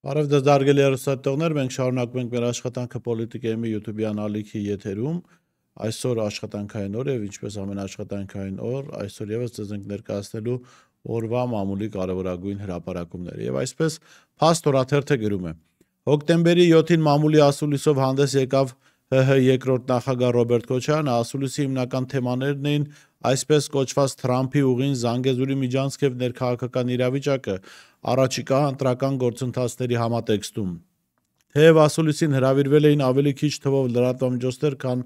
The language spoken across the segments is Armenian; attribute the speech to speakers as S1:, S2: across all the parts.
S1: Բարև ձեզ դարգելի հեռուստատիտողներ, մենք շարունակում ենք մեր աշխատանքը Պոլիտիկայի YouTube-յան ալիքի եթերում։ Այսօր աշխատանքային օր եւ ինչպես ամեն աշխատանքային օր, այսօր եւս ձեզ ենք ներկայացնելու օրվա մամուլի կարևորագույն հրապարակումները։ Եվ այսպես Փաստ օրաթերթը գրում է. Հոկտեմբերի 7-ին մամուլի ասուլիսով հանդես եկավ ՀՀ երկրորդ նախագահ Ռոբերտ Քոչարյանը, ասուլիսի հիմնական թեմաներն էին այսպես կոչված Թրամփի ուղին, Զանգեզուրի միջանցք եւ ներքաղաքական իրավիճակը, առաջիկա ընտրական գործընթացների համատեքստում։ Թեև ասուլիսին հրավիրվել էին ավելի քիչ թվով լրատվամիջոցներ, քան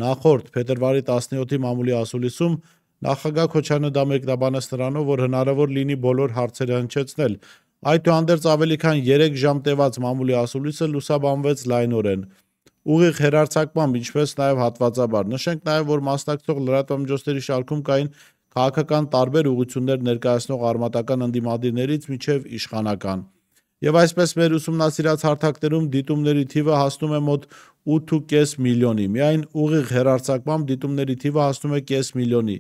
S1: նախորդ փետրվարի 17-ի մամուլի ասուլիսում, նախագահ Քոչարյանը դա մեկնաբանեց նրանով, որ հնարավոր լինի բոլոր հարցերը հնչեցնել։ Այդուհանդերձ ավելի քան 3 ժամ տևած մամուլի ասուլիսը լուսաբանվեց լայնորեն։ Ուղիղ հեռարձակմամբ, ինչպես նաև հատվածաբար։ Նշենք նաև, որ մասնակցող լրատվամիջոցների շարքում կային քաղաքական տարբեր ուղղություններ ներկայացնող արմատական ընդդիմադիրներից մինչև իշխանական։ Եվ այսպես մեր ուսումնասիրած հարթակներում դիտումների թիվը հասնում է մոտ 8.5 միլիոնի։ Միայն ուղիղ հեռարձակմամբ դիտումների թիվը հասնում է 0.5 միլիոնի։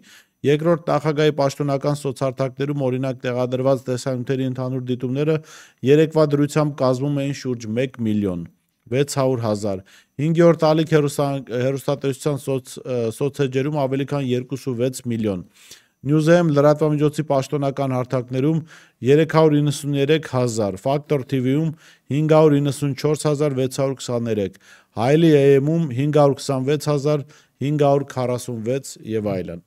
S1: Երկրորդ նախագահի պաշտոնական սոցհարթակներում օրինակ տեղադրված տեսանյութերի ընդհանուր դիտումները երեկվա դրությամբ կազմում էին շուրջ 1 միլիոն 600,000։ 5-րդ ալիք հեռուստատեսության սոցեջերում ավելի քան 2.6 միլիոն։ Նյուզեմ լրատվամիջոցի պաշտոնական հարթակներում 393,000, Factor TV-ում 594,623, Հայլի AM-ում 526,546 եւ այլն։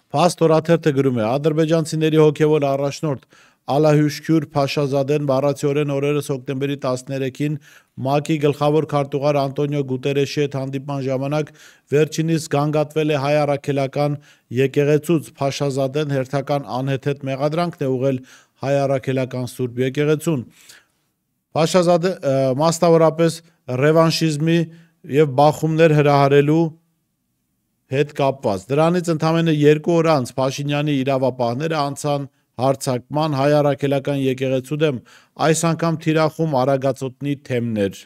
S1: Փաստ օրաթերթը գրում է. ադրբեջանցիների հոգևոր առաջնորդ Ալահյուշքյուր Փաշազադեն բառացիորեն օրերս հոկտեմբերի 13-ին ՄԱԿ-ի գլխավոր քարտուղար Անտոնիո Գուտերեշի հետ հանդիպման ժամանակ վերջինիս գանգատվել է հայ առաքելական եկեղեցուց։ Փաշազադեն հերթական անհեթեթ մեղադրանքն է ուղղել հայ առաքելական Սուրբ եկեղեցուն։ Փաշազադեն մասնավորապես ռևանշիզմի եւ բախումներ հրահարելու հետ կապված։ Դրանից ընդամենը 2 օր անց Փաշինյանի իրավապահները անցան հարձակման հայ առաքելական եկեղեցու դեմ, այս անգամ թիրախում Արագածոտնի թեմներ։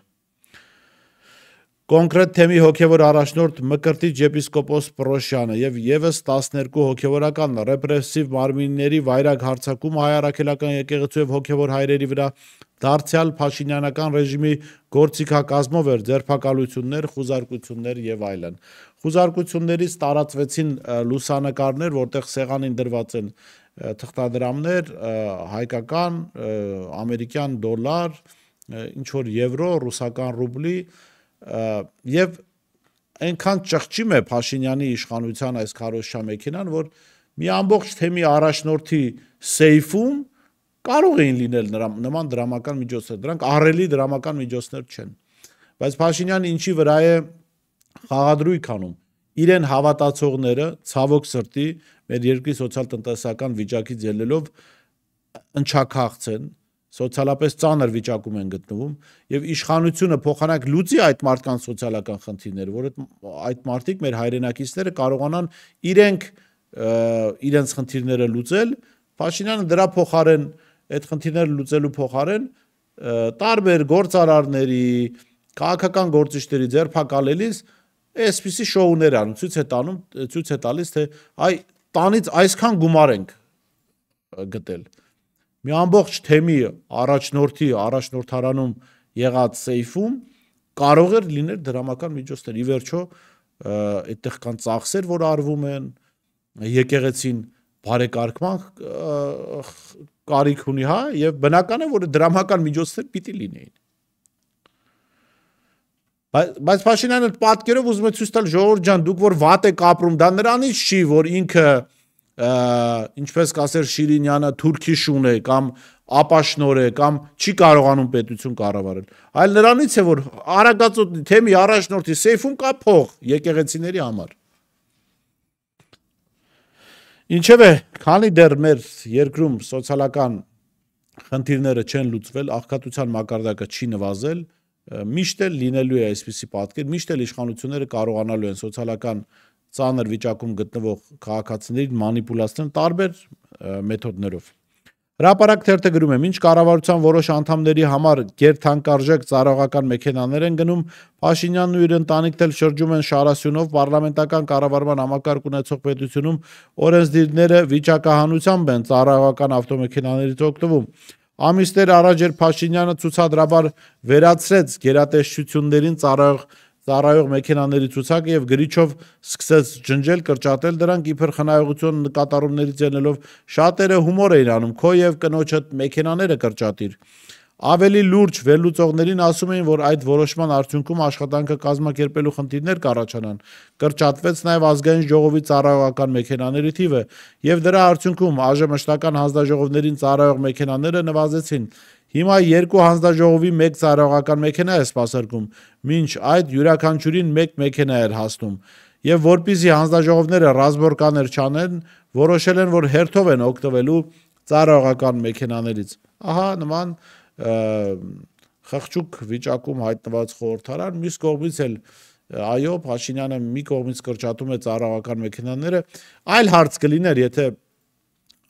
S1: Կոնկրետ թեմի հոգևոր առաջնորդ Մկրտիչ եպիսկոպոս Պրոշյանը եւ եւս 12 հոգևորական ռեպրեսիվ մարմինների վայրագ հարձակում հայ առաքելական եկեղեցու եւ հոգևոր հայրերի վրա դարձյալ փաշինյանական ռեժիմի գործիքակազմով էր ձերբակալություններ, խուզարկություններ եւ այլն։ Խուզարկություններից տարածվեցին լուսանկարներ, որտեղ սեղանին դրված են թղթադրամներ, հայկական, ամերիկյան դոլար, ինչ որ եվրո, ռուսական ռուբլի եւ այնքան ճղճիմ է Փաշինյանի իշխանության այս քարոզչա մեքենան, որ մի ամբողջ թեմի առաջնորդի սեյֆում կարող էին լինել նման դրամական միջոցներ, դրանք ահռելի դրամական միջոցներ չեն։ Բայց Փաշինյանը ինչի վրա է խաղադրույք անում, իրեն հավատացողները ցավոք սրտի մեր երկրի սոցիալ-տնտեսական վիճակից ելնելով ընչաքաղց են, սոցիալապես ծանր վիճակում են գտնվում եւ իշխանությունը փոխանակ լուծի այդ մարդկանց սոցիալական խնդիրները, որ այդ մարդիկ մեր հայրենակիցները կարողանան իրենց խնդիրները լուծել, Փաշինյանը դրա փոխարեն այդ խնդիրները լուծելու փոխարեն տարբեր գործարարների, քաղաքական գործիչների ձերբակալելիս այսպիսի շոուներ անում, ցույց է տալիս, թե այ տանից այսքան գումար ենք գտել։ Մի ամբողջ թեմի առաջնորդի առաջնորդարանում եղած սեյֆում կարող էր լինել դրամական միջոցներ։ Ի վերջո այդտեղ կան ծախսեր, որ արվում են, եկեղեցին բարեկարգման կարիք ունի, հա, եւ բնական է, որ դրամական միջոցներ պիտի լինեին։ Բայց Փաշինյանը պատկերով ուզում է ցույց տալ, ժողովուրդ ջան, դուք որ վատ եք ապրում, դա նրանից չի, որ ինքը ինչպես կասեր Շիրինյանը թուրքի շուն է կամ ապաշնոր է կամ չի կարողանում պետություն կառավարել, այլ նրանից է, որ Արագածոտնի թեմի առաջնորդի սեյֆում կա փող եկեղեցիների համար։ Ինչևէ, քանի դեռ մեր երկրում սոցիալական խնդիրները չեն լուծվել, աղքատության մակարդակը չի նվազել, միշտ էլ լինելու է այսպիսի պատկեր, միշտ էլ իշխանությունները կարողանալու են սոցիալական ծանր վիճակում գտնվող քաղաքացիներին մանիպուլացնել տարբեր մեթոդներով։ Հրապարակ թերթը գրում է. մինչ կառավարության որոշ անդամների համար գերթանկարժեք ծառայողական մեքենաներ են գնում, Փաշինյանն ու իր ընտանիքն էլ շրջում են շարասյունով պարլամենտական կառավարման համակարգ ունեցող պետությունում օրենսդիրները վիճակահանությամբ են ծառայողական ավտոմեքենաներից օգտվում։ Ամիսներ առաջ էր Փաշինյանը ցուցադրաբար վերացրեց գերատեսչություններին ծառայող մեքենաների ցուցակը եւ գրիչով սկսեց ջնջել, կրճատել դրանք իբր խնայողություն նկատառումներից ելնելով շատերը հումոր էին անում, քո եւ կնոջդ մեքենաները կրճատիր։ Ավելի լուրջ վերլուծողներին ասում էին, որ այդ որոշման արդյունքում աշխատանքը կազմակերպելու խնդիրներ կառաջանան, կրճատվեց նաև ազգային ժողովի ծառայողական մեքենաների թիվը, եւ դրա արդյունքում ԱԺՄ-շտական հանձնաժողովներին ծառայող մեքենաները նվազեցին։ Հիմա երկու հանձնաժողովի մեկ ծառայողական մեքենա է սպասարկում, մինչ այդ յուրաքանչյուրին մեկ մեքենա էր հասնում։ Եվ որպեսզի հանձնաժողովները ռազմորկաներ չանեն, որոշել են, որ հերթով են օգտվելու ծառայողական մեքենաներից։ Ահա նման խղճուկ վիճակում հայտնված խորհրդարան, մյուս կողմից էլ այո, Փաշինյանը մի կողմից կրճատում է ծառայողական մեքենաները, այլ հարց կլիներ, եթե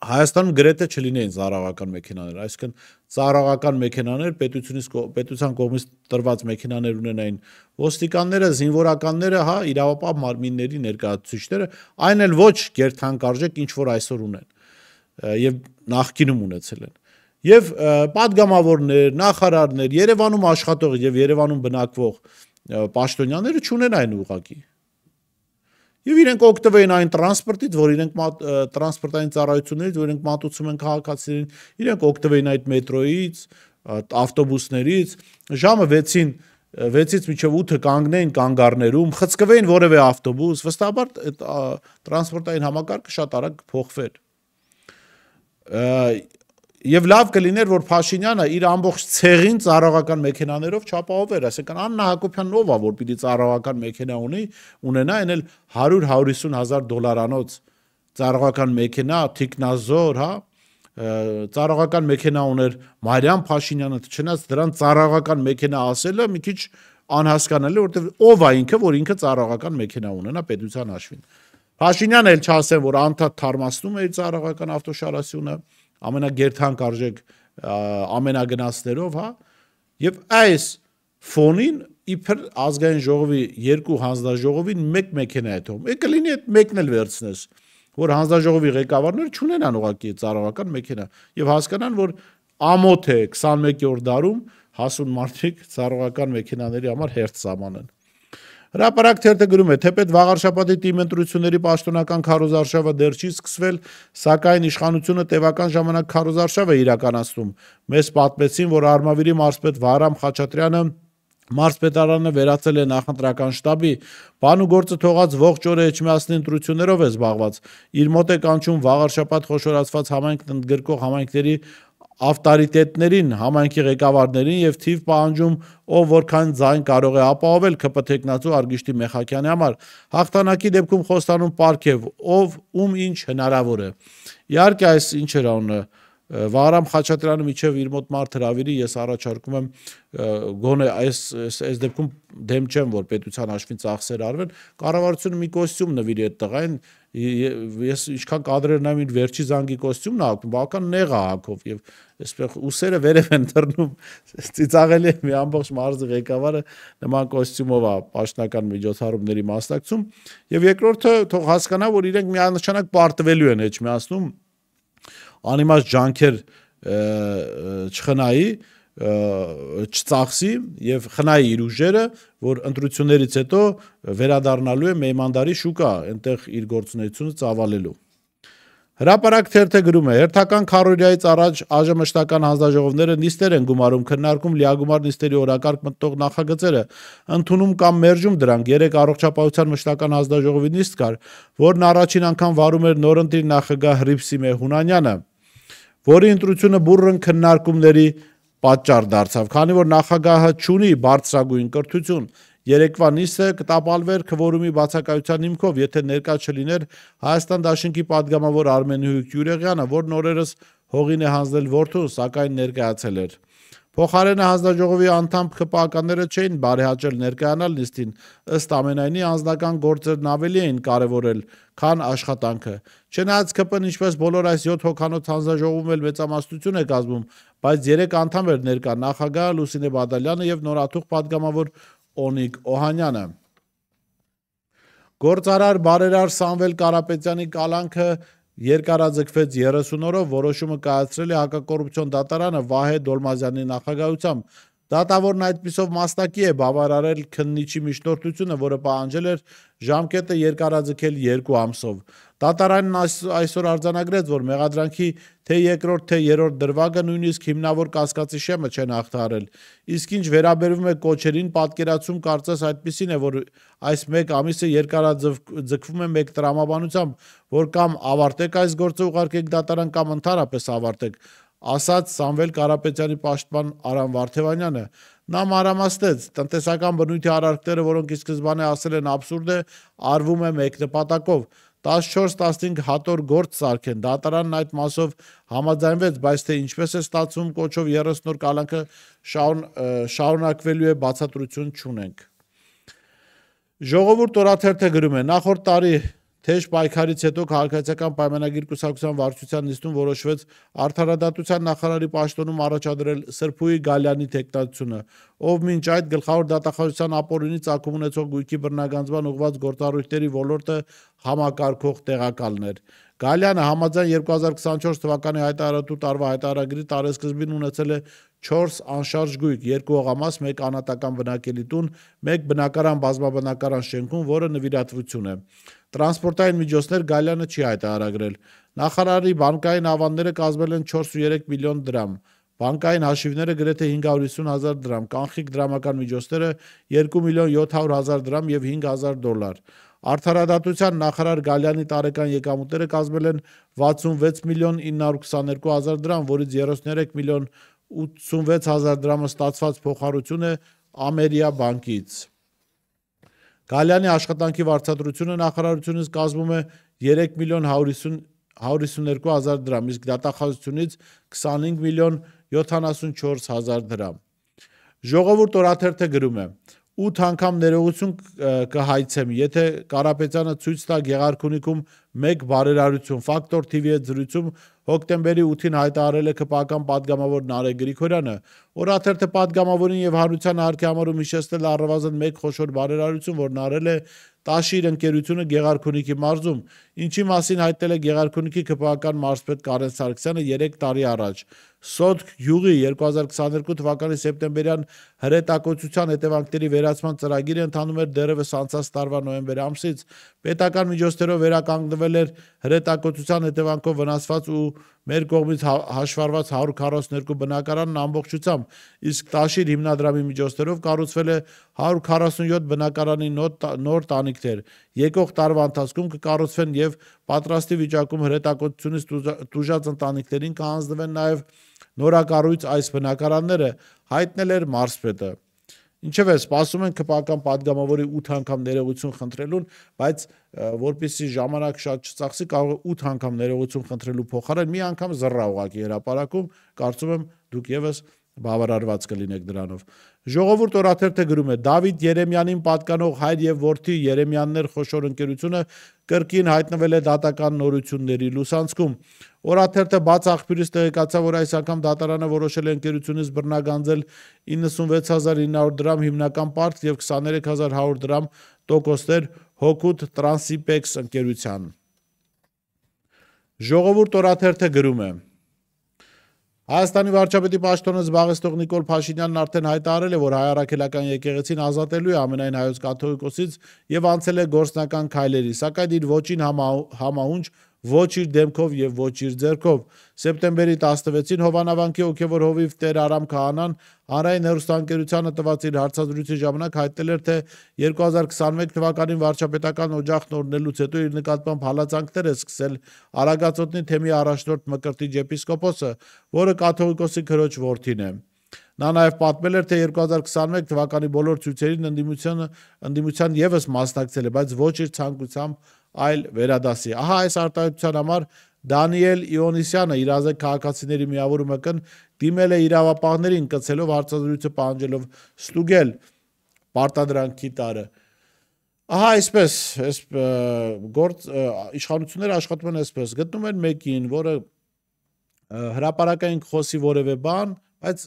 S1: Հայաստանում գրեթե չլինեին ծառայողական մեքենաներ, այսինքն ծառայողական մեքենաներ պետության կողմից տրված մեքենաներ ունենային ոստիկանները, զինվորականները, հա, իրավապահ մարմինների ներկայացուցիչները, այն էլ ոչ գերթանկարժեք, ինչ որ այսօր ունեն եւ նախկինում ունեցել են։ Եվ պատգամավորներ, նախարարներ, Երևանում աշխատող եւ Երևանում բնակվող պաշտոնյաները չունենային ուղղակի։ Եվ իրենք օգտվեին այն տրանսպորտից, որ իրենք տրանսպորտային ծառայություններից, որ իրենք մատուցում են քաղաքացիներին, իրենք օգտվեին այդ մետրոյից, ավտոբուսներից, ժամը 6-ից մինչև 8-ը կանգնեին կանգառներում, խցկվեին որևէ ավտոբուս, վստահաբար տրանսպորտային համակարգը շատ արագ փոխվեր։ Եվ լավ կլիներ, որ Փաշինյանը իր ամբողջ ցեղին ծառայողական մեքենաներով չապահովեր, այսինքն Աննա Հակոբյանն ով է, որ պիտի ծառայողական մեքենա ունենա, այն էլ $100-150,000-անոց ծառայողական մեքենա, թիկնազոր, հա, ծառայողական մեքենա ուներ Մարիամ Փաշինյանը, չնայած դրան ծառայողական մեքենա ասելը մի քիչ անհասկանալի, որովհետև ով է ինքը, որ ինքը ծառայողական մեքենա ունենա պետության հաշվին։ Փաշինյանը էլ չասեն, որ անդադ թարմացնում է իր ծառայողական ավտոշարասյունը, ամենագերթանկարժեք ամենագնացներով, հա, եւ այս ֆոնին իբր ազգային ժողովի երկու հանձնաժողովին մեկ մեքենա է թողում։ Եկը լինի այդ մեկն էլ վերցնես, որ հանձնաժողովի ղեկավարները չունենան ուղղակի ծառայողական մեքենա եւ հասկանան, որ ամոթ է 21-րդ դարում հասուն մարդիկ ծառայողական մեքենաների համար հերթ սահմանեն։ Հրապարակ թերթը գրում է, թեպետ վաղարշաբաթի թիմ ընտրությունների պաշտոնական քարոզարշավը դեռ չի սկսվել, սակայն իշխանությունը տևական ժամանակ քարոզարշավ է իրականացնում։ Մեզ պատմեցին, որ Արմավիրի մարզպետ Վահրամ Խաչատրյանը մարզպետարանը վերածել է նախընտրական շտաբի, բանուգործը թողած ողջ օրը Էջմիածնի ընտրություններով է զբաղված։ Իր մոտ է կանչում վաղարշաբաթ խոշորացված համայնքն ընդգրկող համայնքների ավտորիտետներին, համայնքի ղեկավարներին եւ թիվ պահանջում, ով որքան ձայն կարող է ապահովել ԿՊ թեկնածու Արգիշտի Մեխակյանի համար։ Հաղթանակի դեպքում խոստանում պարգև, ով ում ինչ հնարավոր է։ Իհարկե այս ինչ էր անունը Վահրամ Խաչատրյանը միջև իր մոտ մարդ հրավիրի, ես առաջարկում եմ գոնե այս դեպքում դեմ չեմ, որ պետության հաշվին ծախսեր արվեն, կառավարությունը մի կոստյում նվիրի այդ տղային, ես ինչքան կադրեր նայում իր վերջի զանգի կոստյումն է հագնում, բավական նեղ է հագով եւ այսպես ուսերը վերև են դռնում, ծիծաղելի է մի ամբողջ մարզի ղեկավարը նման կոստյումով է պաշտոնական միջոցառումների մասնակցում եւ երկրորդը թող հասկանա, որ իրենք միանշանակ պարտվելու են Էջմիածնում անիմաստ ջանքեր չխնայի, չծախսի եւ խնայի իր ուժերը, որ ընտրություններից հետո վերադառնալու է Մեյմանդարի շուկա, այնտեղ իր գործունեությունը ծավալելու։ Հրապարակ թերթը գրում է, հերթական քարորիայից առաջ ԱԺՄ-շտական հանձնաժողովները նիստեր են գումարում, քննարկում լիագումար նիստերի օրակարգ մտող նախագծերը, ընդունում կամ մերժում դրանք։ Երեք առողջապահության մշտական հանձնաժողովի նիստ կար, որն առաջին անգամ վարում էր նորընտիր նախագահ Հռիփսիմե Հունանյանը, որի ընտրությունը բուռն քննարկումների պատճառ դարձավ, քանի որ նախագահը չունի բարձրագույն կրթություն։ Երեկվա նիստը կտապալվեր քվորումի բացակայության հիմքով, եթե ներկա չլիներ Հայաստան Դաշնքի падգամավոր Արմենհույք Յուրեղյանը, որն օրերս հողին է հանձնել որդուն, սակայն ներկայացել էր։ Փոխարենը հանձնաժողովի անդամ ԿՊԱ-ականները չէին բարեհաճել ներկայանալ նիստին, ըստ ամենայնի անձնական գործերն ավելի էին կարևորել, քան աշխատանքը։ Չնայած ԿՊ-ն ինչպես բոլոր այս 7 հոգանոց հանձնաժողովում էլ մեծամասնություն է կազմում, բայց 3 անդամ էր ներկա նախագահ Լուսինե Բադալյանը եւ նորաթուխ падգամավոր Օնիկ Օհանյանը։ Գործարար բարերար Սամվել Կարապետյանի կալանքը երկարաձգվեց 30 օրով, որոշումը կայացրել է հակակոռուպցիոն դատարանը Վահե Դոլմազյանի նախագահությամբ։ Դատավորն այդպիսով մասնակի է բավարարել քննիչի միջնորդությունը, որը պահանջել էր ժամկետը երկարաձգել 2 ամսով։ Դատարանն այսօր արձանագրեց, որ մեղադրանքի թե երկրորդ, թե երրորդ դրվագը նույնիսկ հիմնավոր կասկածի շեմը չեն հաղթահարել։ Իսկ ինչ վերաբերում է կոչերին, պատկերացում կարծես այդպիսին է, որ այս 1 ամիսը երկարաձգվում է մեկ տրամաբանությամբ, որ կամ ավարտեք այս գործը, ուղարկեք դատարան, կամ ընդհանրապես ավարտեք, ասաց Սամվել Կարապետյանի պաշտպան Արամ Վարդևանյանը։ Նա մանրամասնեց, տնտեսական բնույթի արարքները, որոնք ի սկզբանե ասել են աբսուրդ է, արվում է մեկ նպատակով՝ 14-15 հատոր գործ սարքեն։ Դատարանն այդ մասով համաձայնվեց, բայց թե ինչպես է ստացվում կոչով 30 օր կալանքը շարունակվելու է, բացատրություն չունենք։ Ժողովուրդ օրաթերթը գրում է. նախորդ տարի թեժ պայքարից հետո քաղաքացիական պայմանագիր կուսակցության վարչության նիստում որոշվեց արդարադատության նախարարի պաշտոնում առաջադրել Սրփուի Գալյանի թեկնածությունը, ով մինչ այդ գլխավոր դատախազության ապօրինի ծագում ունեցող գույքի բռնագանձման ուղղված գործառույթների ոլորտը համակարգող տեղակալն էր։ Գալյանը համաձայն 2024 թվականի հայտարարատու տարվա հայտարարագրի տարեսկզբին ունեցել է 4 անշարժ գույք, 2 հողամաս, 1 անհատական բնակելի տուն, 1 բնակարան բազմաբնակարան շենքում, որը նվիրատվություն է։ Տրանսպորտային միջոցներ Գալյանը չի հայտարարագրել։ Նախարարի բանկային ավանդները կազմել են 4.3 միլիոն դրամ, բանկային հաշիվները գրեթե 550,000 դրամ, կանխիկ դրամական միջոցները 2 միլիոն 700,000 դրամ եւ $5,000։ Արդարադատության նախարար Գալյանի տարեկան եկամուտները կազմել են 66 միլիոն 922,000 դրամ, որից 33 միլիոն 86,000 դրամը ստացված փոխհարություն է Ամերիա բանկից։ Գալյանի աշխատանքի վարձատրությունը նախարարությունից կազմում է 3 միլիոն 152,000 դրամ, իսկ դատախազությունից 25 միլիոն 74,000 դրամ։ Ժողովուրդ օրաթերթը գրում է. 8 անգամ ներողություն կհայցեմ, եթե Կարապետյանը ցույց տա Գեղարքունիքում 1 բարերարություն։ Ֆակտոր TV-ի հետ զրույցում հոկտեմբերի 8-ին հայտարարել է ԿՊԱ-ական պատգամավոր Նարեկ Գրիգորյանը։ Օրաթերթը պատգամավորին եւ հանրության հարկի համարում հիշեցնել առնվազն 1 խոշոր բարերարություն, որն արել է Տաշիր ընկերությունը Գեղարքունիքի մարզում, ինչի մասին հայտնել է Գեղարքունիքի ԿՊԱ-ական մարզպետ Կարեն Սարգսյանը 3 տարի առաջ։ Սոտք գյուղի 2022 թվականի սեպտեմբերյան հրետակոծության հետևանքների վերացման ծրագիրը ընթանում էր դեռևս անցած տարվա նոյեմբեր ամսից։ Պետական միջոցներով վերականգնվել էր հրետակոծության հետևանքով վնասված ու մեր կողմից հաշվառված 142 բնակարանն ամբողջությամբ, իսկ Տաշիր հիմնադրամի միջոցներով կառուցվել է 147 բնակարանի նոր տանիքներ։ Եկող տարվա ընթացքում կկառուցվեն եւ պատրաստի վիճակում հրետակոծությունից տուժած ընտանիքներին կհանձնվեն նաեւ նորակառույց այս բնակարանները, հայտնել էր մարզպետը։ Ինչևէ, սպասում են ԿՊԱ-ական պատգամավորի 8 անգամ ներողություն խնդրելուն, բայց որպեսզի ժամանակ շատ չծախսի, կարող է 8 անգամ ներողություն խնդրելու փոխարեն մի անգամ զռա ուղղակի հրապարակում, կարծում եմ դուք եւս բավարարված կլինեք դրանով։ Ժողովուրդ օրաթերթը գրում է. Դավիթ Երեմյանին պատկանող հայր եւ որդի Երեմյաններ խոշոր ընկերությունը կրկին հայտնվել է դատական նորությունների լուսանցքում։ Օրաթերթը բաց աղբյուրից տեղեկացավ, որ այս անգամ դատարանը որոշել է ընկերությունից բռնագանձել 96,900 դրամ հիմնական պարտք եւ 23,100 դրամ տոկոսներ Հոկուտ Տրանսիպեքս ընկերության։ Ժողովուրդ օրաթերթը գրում է. Հայաստանի վարչապետի պաշտոնը զբաղեցնող Նիկոլ Փաշինյանն արդեն հայտարարել է, որ հայ առաքելական եկեղեցին ազատելու է ամենայն հայոց կաթողիկոսից եւ անցել է գործնական քայլերի, սակայն իր ոչին համահունչ ոչ իր դեմքով եւ ոչ իր ձեռքով։ Սեպտեմբերի 16-ին Հովանավանքի հոգևոր հովիվ Տեր Արամ Քահանան հանրային հեռուստաընկերությանը տված իր հարցազրույցի ժամանակ հայտնել էր, թե 2021 թվականին վարչապետական օջախն օրնելուց հետո իր նկատմամբ հալածանքներ է սկսել Արագածոտնի թեմի առաջնորդ Մկրտիչ եպիսկոպոսը, որը կաթողիկոսի քրոջ որդին է։ Նա նաև պատմել էր, թե 2021 թվականի բոլոր ցույցերին ընդդիմության եւս մասնակցել է, բայց ոչ իր ցանկությամբ, այլ վերադասի։ Ահա այս արտահայտության համար Դանիել Իոնիսյանը իրազեկ քաղաքացիների միավորումը դիմել է իրավապահներին, կցելով հարցազրույցը պահանջելով ստուգել պարտադրանքի տարը։ Ահա այսպես, իշխանությունները աշխատում են այսպես, գտնում են մեկին, որը հրապարակային խոսի որևէ բան, բայց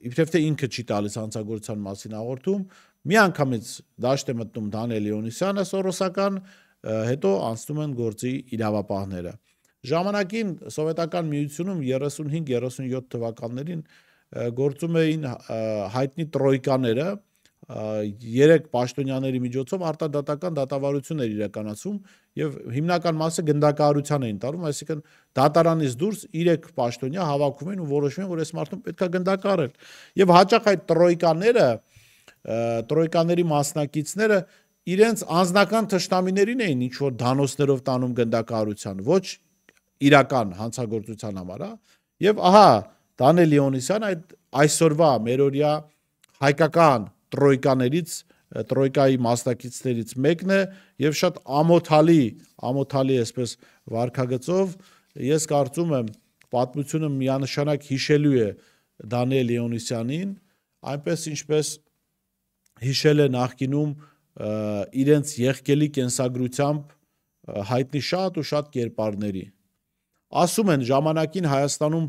S1: իբրև թե ինքը չի տալիս հանցագործության մասին հաղորդում, մի անգամից դաշտ է մտնում Դանիել Իոնիսյանը սորոսական, հետո անցնում են գործի իրավապահները։ Ժամանակին սովետական միությունում 35-37 թվականներին գործում էին հայտնի տրոյկաները, 3 պաշտոնյաների միջոցով արտադատական դատավարություն էր իրականացում եւ հիմնական մասը գնդակահարության էին տարում, այսինքն դատարանից դուրս 3 պաշտոնյա հավաքում են ու որոշում են, որ այս մարդուն պետքա գնդակահարել։ Եվ հաճախ այդ տրոյկաների մասնակիցները իրենց անձնական թշնամիներին էին ինչ որ դանոսներով տանում գնդակահարության, ոչ իրական հանցագործության համար, եւ ահա Դանիել Լեոնիսյան այդ այսօրվա մերօրյա հայկական տրոյկայի մասնակիցներից մեկն է եւ շատ ամոթալի այսպես վարքագծով ես կարծում եմ պատմությունը միանշանակ հիշելու է Դանիել Լեոնիսյանին, այնպես ինչպես հիշել է նախկինում իրենց եղկելի կենսագրությամբ հայտնի շատ ու շատ կերպարների։ Ասում են ժամանակին Հայաստանում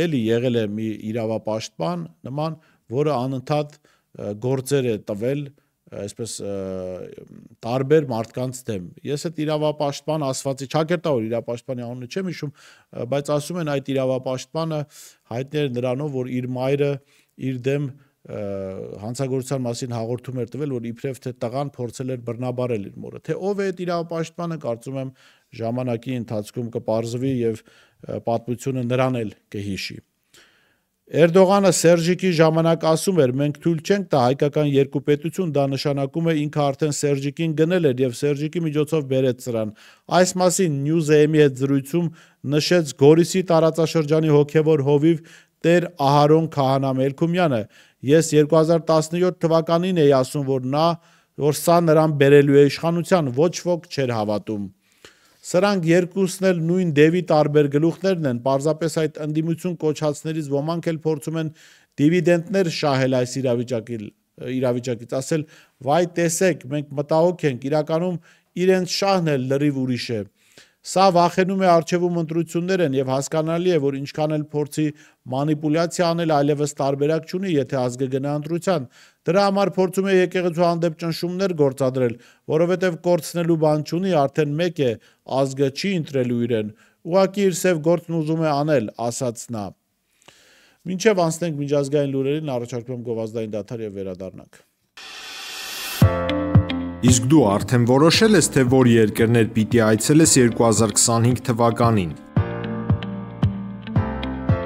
S1: էլի եղել է մի իրավապաշտպան նման, որը անընդհատ գործեր է տվել այսպես տարբեր մարդկանց դեմ։ Ես այդ իրավապաշտպան ասվածի ճակերտավոր իրավապաշտպանի անունը չեմ հիշում, բայց ասում են այդ իրավապաշտպանը հայտնի էր նրանով, որ իր մայրը իր դեմ հանցագործության մասին հաղորդում էր տվել, որ իբրև թե տղան փորձել էր բռնաբարել իր մորը։ Թե ով է այդ իրավապաշտպանը, կարծում եմ ժամանակի ընթացքում կպարզվի եւ պատմությունը նրան էլ կհիշի։ Էրդողանը Սերժիկի ժամանակ ասում էր. մենք թույլ չենք տա հայկական երկու պետություն, դա նշանակում է ինքը արդեն Սերժիկին գնել էր եւ Սերժիկի միջոցով բերեց սրան։ Այս մասին News-am-ի հետ զրույցում նշեց Գորիսի տարածաշրջանի հոգևոր հովիվ Տեր Ահարոն Քահանա Մելքումյանը։ Ես 2017 թվականին էի ասում, որ սա նրան բերելու է իշխանության, ոչ ոք չէր հավատում։ Սրանք երկուսն էլ նույն դևի տարբեր գլուխներն են, պարզապես այդ ընդդիմություն կոչածներից ոմանք էլ փորձում են դիվիդենտներ շահել այս իրավիճակից, ասել վայ տեսեք, մենք մտահոգ ենք, իրականում իրենց շահն էլ լրիվ ուրիշ է։ Սա վախենում է առջևում ընտրություններ են եւ հասկանալի է, որ ինչքան էլ փորձի մանիպուլյացիա անել, այլևս տարբերակ չունի, եթե ազգը գնա ընտրության։ Դրա համար փորձում է եկեղեցու հանդեպ ճնշումներ գործադրել, որովհետեւ կորցնելու բան չունի, արդեն մեկ է, ազգը չի ընտրելու իրեն, ուղղակի իր սև գործն ուզում է անել, ասաց նա։ Մինչև անցնենք միջազգային լուրերին, առաջարկում եմ գովազդային դադար եւ վերադառնանք։
S2: Իսկ դու արդեն որոշել ես, թե որ երկրներ պիտի այցելես 2025 թվականին։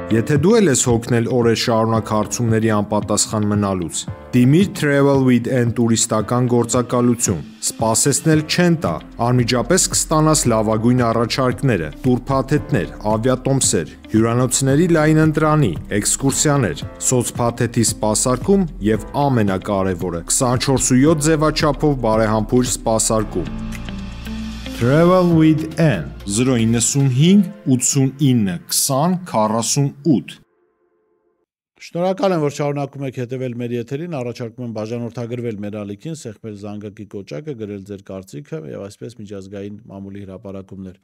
S2: Եթե դու էլ ես հոգնել օրեր շարունակ հարցումների անպատասխան մնալուց, դիմիր Travel with N տուրիստական գործակալություն, սպասեցնել չեն տա, անմիջապես կստանաս լավագույն առաջարկները, տուրփաթեթներ, ավիատոմսեր, հյուրանոցների լայն ընտրանի, էքսկուրսիաներ, սոցփաթեթի սպասարկում եւ ամենակարևորը 24/7 ձևաչափով բարեհամբույր սպասարկում։ Travel with N 095 89 20 48
S1: Շնորհակալ եմ, որ շարունակում եք հետևել մեր եթերին, առաջարկում եմ բաժանորդագրվել մեր ալիքին, սեղմել զանգակի կոճակը, գրել ձեր կարծիքը եւ այսպես միջազգային մամուլի հրապարակումներ։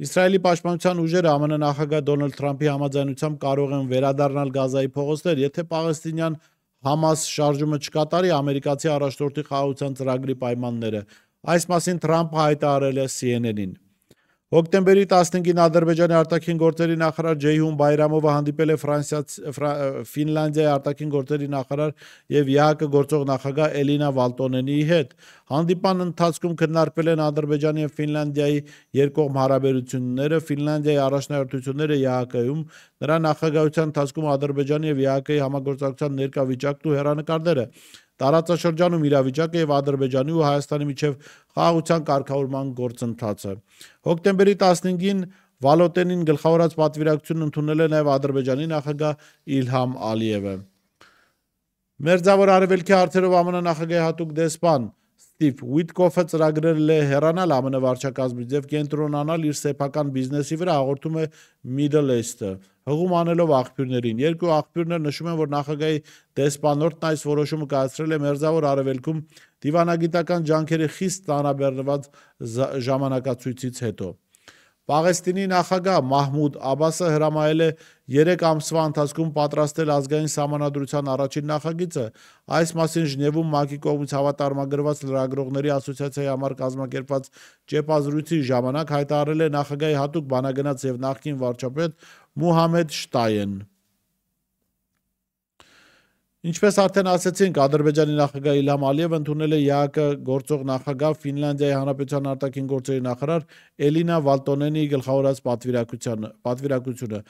S1: Իսրայելի պաշտպանության ուժերը ԱՄՆ նախագահ Դոնալդ Թրամփի համաձայնությամբ կարող են վերադառնալ Գազայի փողոցներ, եթե պաղեստինյան Համաս շարժումը չկատարի ամերիկացի առաջնորդի խաղաղության ծրագրի պայմանները։ Այս մասին Թրամփը հայտարարել է CNN-ին։ Հոկտեմբերի 15-ին Ադրբեջանի արտաքին գործերի նախարար Ջեյհուն Բայրամովը հանդիպել է Ֆինլանդիայի արտաքին գործերի նախարար եւ ԵԱՀԿ գործող նախագահ Էլինա Վալտոնենիի հետ։ Հանդիպան ընթացքում քննարկվել են Ադրբեջանի եւ Ֆինլանդիայի երկկողմ հարաբերությունները, Ֆինլանդիայի առաջնահերթությունները ԵԱՀԿ-ում, նրա նախագահության ընթացքում Ադրբեջանի եւ ԵԱՀԿ-ի համագործակցության ներկա վիճակն ու հեռանկարները, տարածաշրջանում իրավիճակը եւ Ադրբեջանի ու Հայաստանի միջև խաղաղության կարգավորման գործընթացը։ Հոկտեմբերի 15-ին Վալոտենին գլխավորած պատվիրակությունն ընդունել է նաեւ Ադրբեջանի նախագահ Իլհամ Ալիևը։ Մերձավոր Արևելքի հարցերով ԱՄՆ նախագահի հատուկ դեսպան Ստիվ Ուիտկոֆը ծրագրել է հեռանալ ԱՄՆ վարչակազմից եւ կենտրոնանալ իր սեփական բիզնեսի վրա, հաղորդում է Middle East-ը, հղում անելով աղբյուրներին։ Երկու աղբյուրներ նշում են, որ նախագահի դեսպանորդն այս որոշումը կայացրել է Մերձավոր Արևելքում դիվանագիտական ջանքերի խիստ ծանրաբեռնված ժամանակացույցից հետո։ Պաղեստինի նախագահ Մահմուդ Աբասը հրամայել է 3 ամսվա ընթացքում պատրաստել ազգային սահմանադրության առաջին նախագիծը։ Այս մասին Ժնևում ՄԱԿ-ի կողմից հավատարմագրված լրագրողների ասոցիացիայի համար կազմակերպված ճեպազրույցի ժամանակ հայտարարել է նախագահի հատուկ բանագնաց եւ նախկին վարչապետ Մուհամեդ Շտաեն։ Ինչպես արդեն ասացինք, Ադրբեջանի նախագահ Իլհամ Ալիևը ընդունել է ԵԱՀԿ գործող նախագահ Ֆինլանդիայի Հանրապետության արտաքին գործերի նախարար Էլինա Վալտոնենի գլխավորած պատվիրակությունը։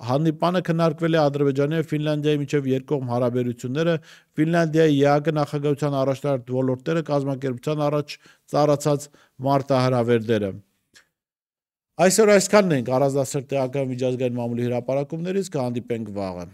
S1: Հանդիպանը քննարկվել է Ադրբեջանի եւ Ֆինլանդիայի միջև երկկողմ հարաբերությունները, Ֆինլանդիայի ԵԱՀԿ նախագահության առաջնորդ ոլորտները, կազմակերպության առաջ ծառացած մարտահրավերները։ Այսօր այսքանն ենք առանձնասեր տեղական միջազգային մամուլի հրապարակումներից, կհանդիպենք վաղը։